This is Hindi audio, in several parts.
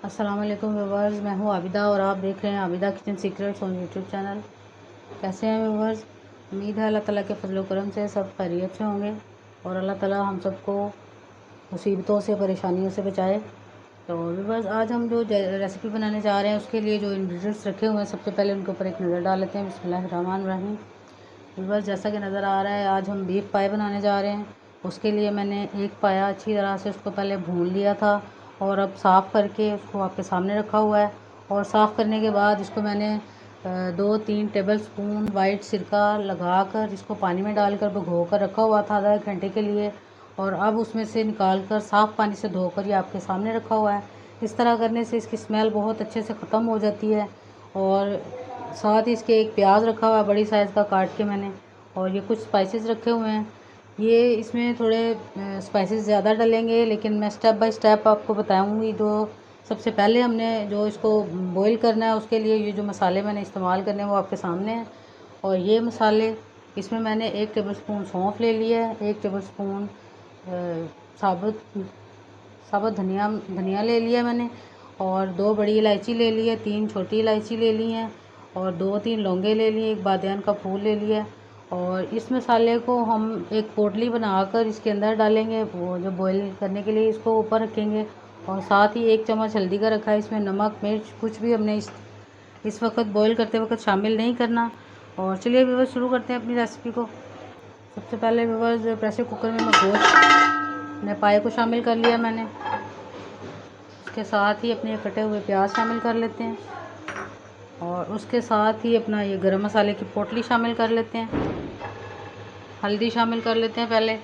अस्सलाम वालेकुम व्यूवर्स, मैं हूँ आबिदा और आप देख रहे हैं Abida kitchen secrets on YouTube channel. कैसे हैं व्यूवर्स? उम्मीद है अल्लाह ताला के फजल करम से सब खैरियत से होंगे और अल्लाह ताला हम सबको मुसीबतों से परेशानियों से बचाए। तो व्यूवर्स, आज हम जो रेसिपी बनाने जा रहे हैं उसके लिए जो इंग्रेडिएंट्स रखे हुए हैं सबसे पहले उनके ऊपर एक नज़र डाल लेते हैं। बिस्मिल्लाहिर्रहमानिर्रहीम। व्यूवर्स, जैसा कि नज़र आ रहा है आज हम बीफ पाए बनाने जा रहे हैं। उसके लिए मैंने एक पाया अच्छी तरह से उसको पहले भून लिया था और अब साफ़ करके उसको आपके सामने रखा हुआ है। और साफ़ करने के बाद इसको मैंने 2-3 टेबल स्पून वाइट सिरका लगाकर इसको पानी में डालकर भिगो कर रखा हुआ था आधा घंटे के लिए। और अब उसमें से निकाल कर साफ़ पानी से धोकर ये आपके सामने रखा हुआ है। इस तरह करने से इसकी स्मेल बहुत अच्छे से ख़त्म हो जाती है। और साथ ही इसके एक प्याज रखा हुआ है बड़ी साइज़ का काट के मैंने। और ये कुछ स्पाइसेस रखे हुए हैं। ये इसमें थोड़े स्पाइसेस ज़्यादा डलेंगे, लेकिन मैं स्टेप बाय स्टेप आपको बताऊंगी। जो सबसे पहले हमने जो इसको बॉईल करना है उसके लिए ये जो मसाले मैंने इस्तेमाल करने हैं वो आपके सामने हैं। और ये मसाले इसमें मैंने 1 टेबलस्पून सौंफ ले लिया है, 1 टेबलस्पून साबुत साबुत धनिया ले लिया मैंने। और 2 बड़ी इलायची ले ली है, 3 छोटी इलायची ले ली हैं और 2-3 लौंगे ले लिए, 1 बादियान का फूल ले लिया। और इस मसाले को हम एक पोटली बनाकर इसके अंदर डालेंगे, वो जो बॉईल करने के लिए इसको ऊपर रखेंगे। और साथ ही 1 चम्मच हल्दी का रखा है। इसमें नमक मिर्च कुछ भी हमने इस वक्त बॉईल करते वक्त शामिल नहीं करना। और चलिए व्यूअर्स, शुरू करते हैं अपनी रेसिपी को। सबसे पहले व्यूअर्स, प्रेशर कुकर में मैं गोश्त ने पाए को शामिल कर लिया मैंने। उसके साथ ही अपने कटे हुए प्याज शामिल कर लेते हैं और उसके साथ ही अपना ये गरम मसाले की पोटली शामिल कर लेते हैं। हल्दी शामिल कर लेते हैं पहले।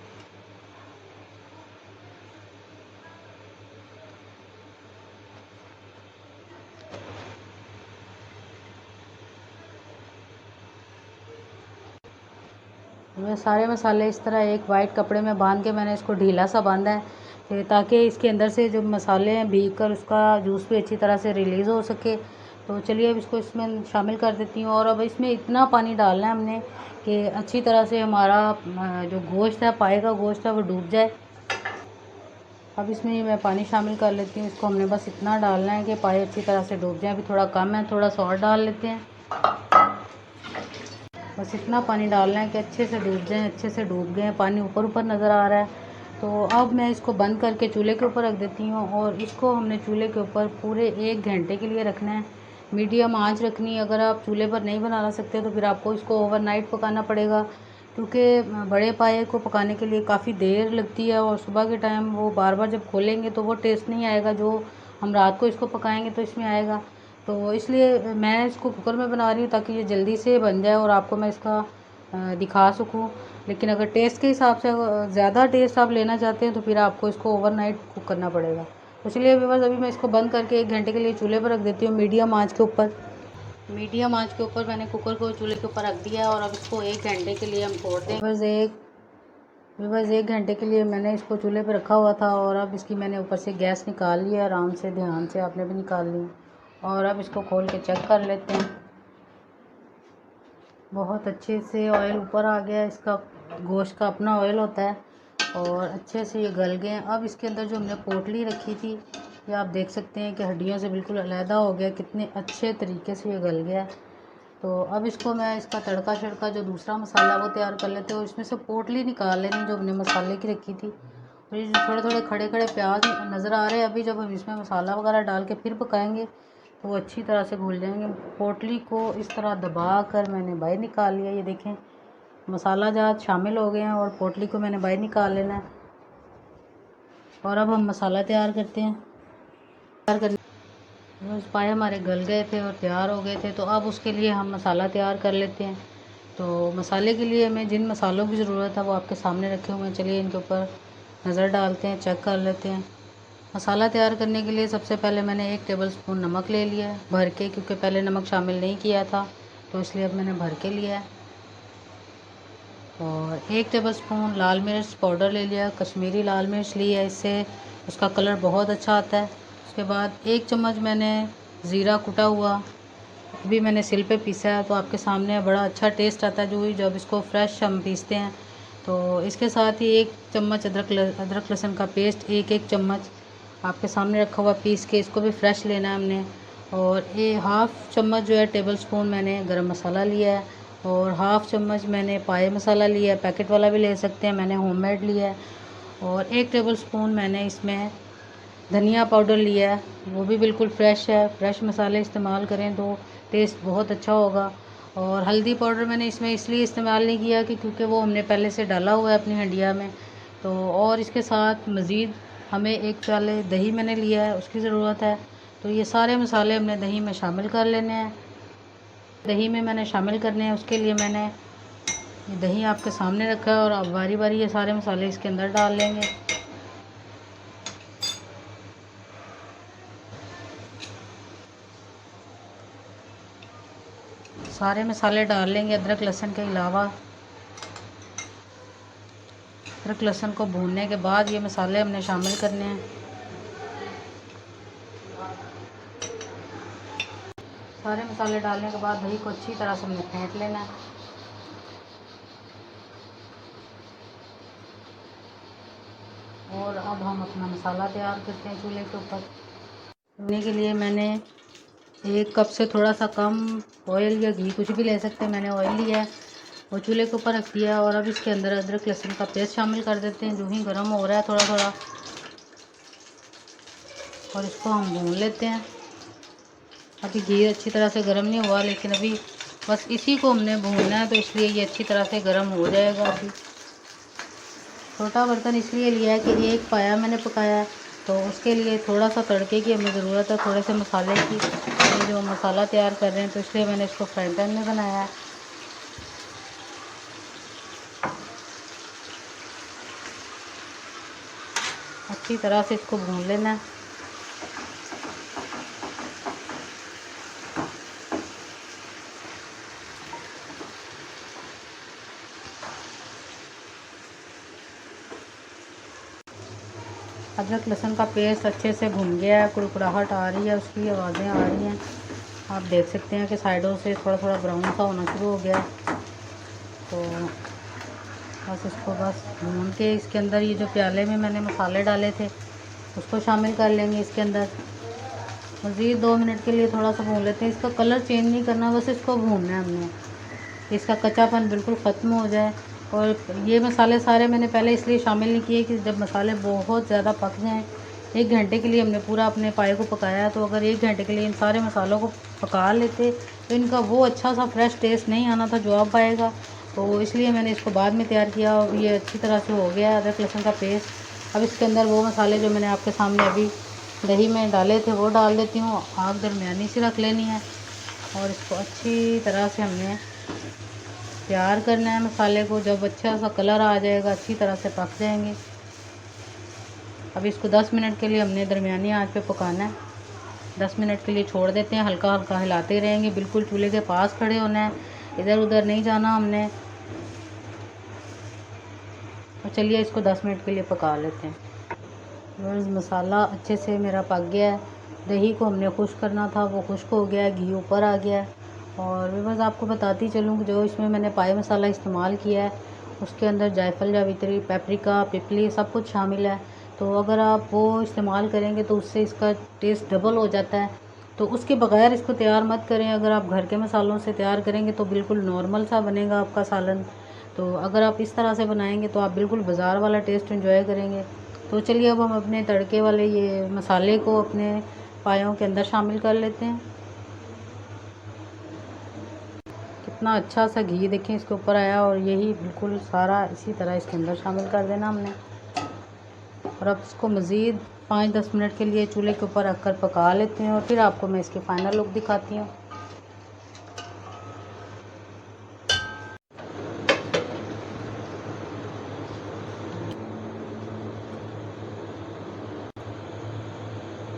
मैं सारे मसाले इस तरह एक वाइट कपड़े में बांध के मैंने इसको ढीला सा बांधा है ताकि इसके अंदर से जो मसाले हैं भीग कर उसका जूस भी अच्छी तरह से रिलीज़ हो सके। तो चलिए अब इसको इसमें शामिल कर देती हूँ। और अब इसमें इतना पानी डालना है हमने कि अच्छी तरह से हमारा जो गोश्त है, पाए का गोश्त है, वो डूब जाए। अब इसमें मैं पानी शामिल कर लेती हूँ। इसको हमने बस इतना डालना है कि पाए अच्छी तरह से डूब जाए। अभी थोड़ा कम है, थोड़ा सा और डाल लेते हैं। बस इतना पानी डालना है कि अच्छे से डूब जाएं। अच्छे से डूब गए हैं, पानी ऊपर ऊपर नज़र आ रहा है। तो अब मैं इसको बंद करके चूल्हे के ऊपर रख देती हूँ। और इसको हमने चूल्हे के ऊपर पूरे 1 घंटे के लिए रखना है। मीडियम आंच रखनी है। अगर आप चूल्हे पर नहीं बनाना सकते तो फिर आपको इसको ओवरनाइट पकाना पड़ेगा, क्योंकि बड़े पाए को पकाने के लिए काफ़ी देर लगती है। और सुबह के टाइम वो बार बार जब खोलेंगे तो वो टेस्ट नहीं आएगा जो हम रात को इसको पकाएंगे तो इसमें आएगा। तो इसलिए मैं इसको कुकर में बना रही हूँ ताकि ये जल्दी से बन जाए और आपको मैं इसका दिखा सकूँ। लेकिन अगर टेस्ट के हिसाब से ज़्यादा टेस्ट आप लेना चाहते हैं तो फिर आपको इसको ओवरनाइट कुक करना पड़ेगा। तो चलिए व्यूअर्स, अभी मैं इसको बंद करके 1 घंटे के लिए चूल्हे पर रख देती हूँ मीडियम आंच के ऊपर। मीडियम आंच के ऊपर मैंने कुकर को चूल्हे के ऊपर रख दिया है और अब इसको 1 घंटे के लिए हम छोड़ दें। बस 1 घंटे के लिए मैंने इसको चूल्हे पर रखा हुआ था और अब इसकी मैंने ऊपर से गैस निकाल लिया। आराम से, ध्यान से आपने भी निकाल ली। और अब इसको खोल के चेक कर लेते हैं। बहुत अच्छे से ऑयल ऊपर आ गया है। इसका गोश्त का अपना ऑयल होता है और अच्छे से ये गल गए हैं। अब इसके अंदर जो हमने पोटली रखी थी ये आप देख सकते हैं कि हड्डियों से बिल्कुल अलहदा हो गया, कितने अच्छे तरीके से ये गल गया है। तो अब इसको मैं इसका तड़का शड़का जो दूसरा मसाला वो तैयार कर लेते हैं। और इसमें से पोटली निकाल लेनी जो हमने मसाले की रखी थी। और ये जो थोड़े थोड़े खड़े खड़े प्याज नज़र आ रहे हैं, अभी जब हम इसमें मसाला वगैरह डाल के फिर पकाएंगे तो वो अच्छी तरह से घुल जाएंगे। पोटली को इस तरह दबा कर मैंने बाहर निकाल लिया। ये देखें, मसाला जात शामिल हो गए हैं और पोटली को मैंने बाहर निकाल लेना है। और अब हम मसाला तैयार करते हैं। पाए हमारे गल गए थे और तैयार हो गए थे, तो अब उसके लिए हम मसाला तैयार कर लेते हैं। तो मसाले के लिए हमें जिन मसालों की ज़रूरत है वो आपके सामने रखे हुए हैं। चलिए इनके ऊपर नज़र डालते हैं, चेक कर लेते हैं। मसाला तैयार करने के लिए सबसे पहले मैंने 1 टेबलस्पून नमक ले लिया है भर के, क्योंकि पहले नमक शामिल नहीं किया था तो इसलिए अब मैंने भर के लिया है। और 1 टेबलस्पून लाल मिर्च पाउडर ले लिया, कश्मीरी लाल मिर्च ली है, इससे उसका कलर बहुत अच्छा आता है। उसके बाद 1 चम्मच मैंने ज़ीरा कुटा हुआ भी मैंने सिल पे पीसा है, तो आपके सामने बड़ा अच्छा टेस्ट आता है जो जब इसको फ्रेश हम पीसते हैं। तो इसके साथ ही 1 चम्मच अदरक लहसुन का पेस्ट, एक चम्मच। आपके सामने रखा हुआ पीस के, इसको भी फ्रेश लेना है हमने। और ये हाफ़ चम्मच जो है टेबल स्पून मैंने गरम मसाला लिया है, और हाफ़ चम्मच मैंने पाए मसाला लिया है, पैकेट वाला भी ले सकते हैं, मैंने होममेड लिया है। और 1 टेबल स्पून मैंने इसमें धनिया पाउडर लिया है, वो भी बिल्कुल फ्रेश है। फ्रेश मसाले इस्तेमाल करें तो टेस्ट बहुत अच्छा होगा। और हल्दी पाउडर मैंने इसमें इसलिए इस्तेमाल नहीं किया कि क्योंकि वो हमने पहले से डाला हुआ है अपनी हंडिया में। तो और इसके साथ मज़ीद हमें 1 प्याले दही मैंने लिया है, उसकी ज़रूरत है। तो ये सारे मसाले हमने दही में शामिल कर लेने हैं। दही में मैंने शामिल करने हैं, उसके लिए मैंने ये दही आपके सामने रखा है और आप बारी बारी ये सारे मसाले इसके अंदर डाल लेंगे। सारे मसाले डाल लेंगे अदरक लहसुन के अलावा। अदरक लहसुन को भूनने के बाद ये मसाले हमने शामिल करने हैं। सारे मसाले डालने के बाद दही को अच्छी तरह से हमने फेंट लेना है। और अब हम अपना मसाला तैयार करते हैं चूल्हे के ऊपर। भूनने के लिए मैंने 1 कप से थोड़ा सा कम ऑयल या घी कुछ भी ले सकते हैं, मैंने ऑयल लिया है और चूल्हे के ऊपर रख दिया। और अब इसके अंदर अदरक लहसुन का पेस्ट शामिल कर देते हैं, जो ही गर्म हो रहा है थोड़ा थोड़ा, और इसको हम भून लेते हैं। अभी घी अच्छी तरह से गर्म नहीं हुआ, लेकिन अभी बस इसी को हमने भूनना है, तो इसलिए ये अच्छी तरह से गर्म हो जाएगा। अभी छोटा बर्तन इसलिए लिया है कि 1 पाया मैंने पकाया है, तो उसके लिए थोड़ा सा तड़के की हमें ज़रूरत है, थोड़े से मसाले की। ये जो मसाला तैयार कर रहे हैं तो इसलिए मैंने इसको फ्राई पैन में बनाया है। अच्छी तरह से इसको भून लेना है। अदरक लहसुन का पेस्ट अच्छे से भुन गया है, कुरकुराहट आ रही है, उसकी आवाज़ें आ रही हैं। आप देख सकते हैं कि साइडों से थोड़ा थोड़ा ब्राउन सा होना शुरू हो गया। तो बस इसको बस भून के इसके अंदर ये जो प्याले में मैंने मसाले डाले थे उसको शामिल कर लेंगे इसके अंदर। मज़ीद 2 मिनट के लिए थोड़ा सा भून लेते हैं। इसका कलर चेंज नहीं करना, बस इसको भूनना है हमने, इसका कच्चापन बिल्कुल ख़त्म हो जाए। और ये मसाले सारे मैंने पहले इसलिए शामिल नहीं किए कि जब मसाले बहुत ज़्यादा पक जाएं, 1 घंटे के लिए हमने पूरा अपने पाए को पकाया है, तो अगर 1 घंटे के लिए इन सारे मसालों को पका लेते तो इनका वो अच्छा सा फ्रेश टेस्ट नहीं आना था जो अब आएगा। तो इसलिए मैंने इसको बाद में तैयार किया और ये अच्छी तरह से हो गया अदरक लहसुन का पेस्ट। अब इसके अंदर वो मसाले जो मैंने आपके सामने अभी दही में डाले थे वो डाल देती हूँ। आग दरमियानी सी रख लेनी है और इसको अच्छी तरह से हमने तैयार करना है मसाले को। जब अच्छा सा कलर आ जाएगा, अच्छी तरह से पक जाएंगे। अब इसको 10 मिनट के लिए हमने दरमियानी आंच पे पकाना है। 10 मिनट के लिए छोड़ देते हैं, हल्का हल्का हिलाते रहेंगे, बिल्कुल चूल्हे के पास खड़े होना है, इधर उधर नहीं जाना हमने। और चलिए इसको 10 मिनट के लिए पका लेते हैं। बस मसाला अच्छे से मेरा पक गया है। दही को हमने खुश्क करना था, वो खुश्क हो गया है, घी ऊपर आ गया है। और बस आपको बताती चलूँ कि जो इसमें मैंने पाए मसाला इस्तेमाल किया है उसके अंदर जायफल, जावित्री, पेपरिका, पिपली सब कुछ शामिल है। तो अगर आप वो इस्तेमाल करेंगे तो उससे इसका टेस्ट डबल हो जाता है। तो उसके बगैर इसको तैयार मत करें। अगर आप घर के मसालों से तैयार करेंगे तो बिल्कुल नॉर्मल सा बनेगा आपका सालन। तो अगर आप इस तरह से बनाएंगे तो आप बिल्कुल बाज़ार वाला टेस्ट एंजॉय करेंगे। तो चलिए अब हम अपने तड़के वाले ये मसाले को अपने पायों के अंदर शामिल कर लेते हैं। कितना अच्छा सा घी देखें इसके ऊपर आया, और यही बिल्कुल सारा इसी तरह इसके अंदर शामिल कर देना हमने। और अब इसको मज़ीद 5-10 मिनट के लिए चूल्हे के ऊपर रख कर पका लेते हैं और फिर आपको मैं इसकी फ़ाइनल लुक दिखाती हूँ।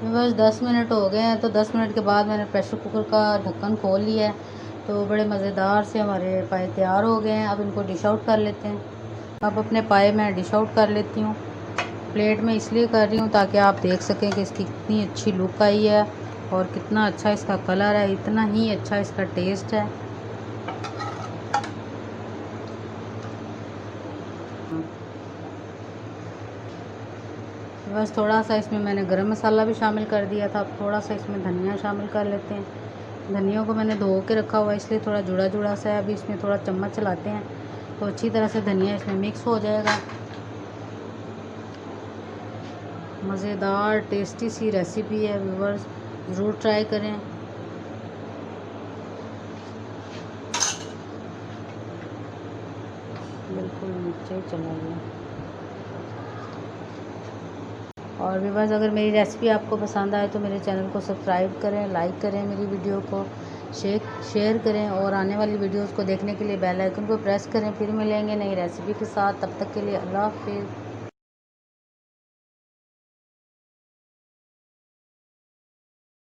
बस 10 मिनट हो गए हैं। तो 10 मिनट के बाद मैंने प्रेशर कुकर का ढक्कन खोल लिया है। तो बड़े मज़ेदार से हमारे पाए तैयार हो गए हैं। अब इनको डिश आउट कर लेते हैं। अब अपने पाए मैं डिश आउट कर लेती हूँ। प्लेट में इसलिए कर रही हूँ ताकि आप देख सकें कि इसकी कितनी अच्छी लुक आई है और कितना अच्छा इसका कलर है, इतना ही अच्छा इसका टेस्ट है। बस थोड़ा सा इसमें मैंने गरम मसाला भी शामिल कर दिया था। अब थोड़ा सा इसमें धनिया शामिल कर लेते हैं। धनिया को मैंने धो के रखा हुआ है, इसलिए थोड़ा जुड़ा जुड़ा सा है। अभी इसमें थोड़ा चम्मच चलाते हैं तो अच्छी तरह से धनिया इसमें मिक्स हो जाएगा। मज़ेदार टेस्टी सी रेसिपी है व्यूअर्स, ज़रूर ट्राई करें। बिल्कुल नीचे चला गया। और व्यूअर्स, अगर मेरी रेसिपी आपको पसंद आए तो मेरे चैनल को सब्सक्राइब करें, लाइक करें, मेरी वीडियो को शेयर करें और आने वाली वीडियोस को देखने के लिए बेल आइकन को प्रेस करें। फिर मिलेंगे नई रेसिपी के साथ, तब तक के लिए अल्लाह हाफिज़।